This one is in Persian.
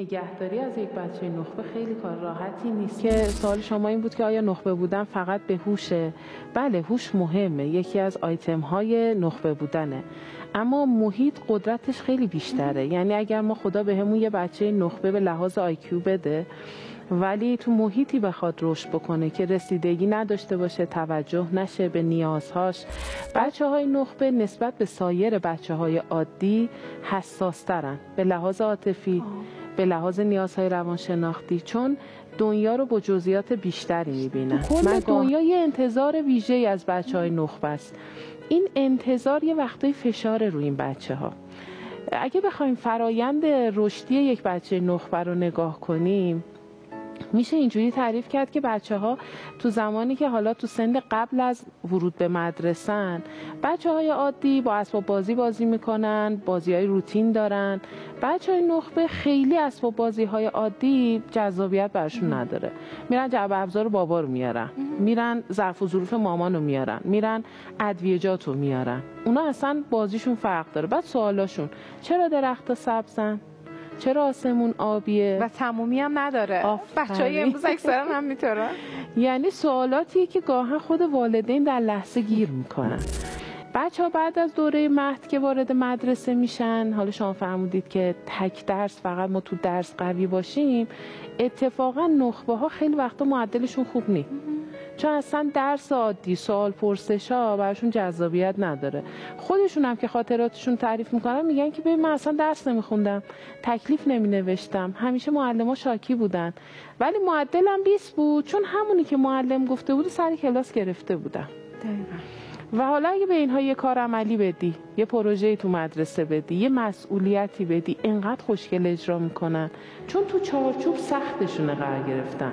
نگهداری از یک بچه نخبه خیلی کار راحتی نیست. که سوال شما این بود که آیا نخبه بودن فقط به هوشه؟ بله، هوش مهمه، یکی از آیتم های نخبه بودنه، اما محیط قدرتش خیلی بیشتره. یعنی اگر ما خدا بهمون یه بچه نخبه به لحاظ آیکیو بده ولی تو محیطی بخواد رشد بکنه که رسیدگی نداشته باشه، توجه نشه به نیازهاش، بچه‌های نخبه نسبت به سایر بچه‌های عادی حساس‌ترن به لحاظ عاطفی، به لحاظ نیازهای روانشناختی، چون دنیا رو با جزئیات بیشتری می‌بینن. کل دنیا یه انتظار ویژه‌ای از بچه‌های نخبه است. این انتظار یه وقتایی فشار روی این بچه‌ها. اگه بخوایم فرایند رشدی یک بچه نخبه رو نگاه کنیم، میشه اینجوری تعریف کرد که بچه‌ها تو زمانی که حالا تو سن قبل از ورود به مدرسه‌ن، بچه‌های عادی با اسباب بازی میکنن، بازی‌های روتین دارن. بچه‌های نخبه خیلی اسباب بازی‌های عادی جذابیت براشون نداره. میرن جعبه ابزار بابا رو میارن، میرن ظرف و ظروف مامان رو میارن، میرن ادویه‌جات رو میارن. اونا اصلا بازیشون فرق داره. بعد سوالاشون چرا درخت‌ها سبزن؟ چرا آسمون آبیه؟ و تمومی هم نداره. بچه‌های امروز اکثرا هم می‌طورن. یعنی سوالاتیه که گاهن خود والدین در لحظه گیر میکنن. بچه‌ها بعد از دوره مهد که وارد مدرسه میشن، حالا شما فرمودید که تک درس فقط ما تو درس قوی باشیم، اتفاقا نخبه ها خیلی وقتا معدلشون خوب نیست، چون اصلا درس عادی، سوال پرسش ها براشون جذابیت نداره. خودشون هم که خاطراتشون تعریف میکنن میگن که ببین من اصلا درس نمیخوندم، تکلیف نمی نوشتم، همیشه معلم ها شاکی بودن، ولی معدلم 20 بود، چون همونی که معلم گفته بود سر کلاس گرفته بودم. و حالا اگه به اینها یه کار عملی بدی، یه پروژه‌ای تو مدرسه بدی، یه مسئولیتی بدی، انقدر خوشگل اجرا میکنن، چون تو چارچوب سختشونه قرار گرفتن.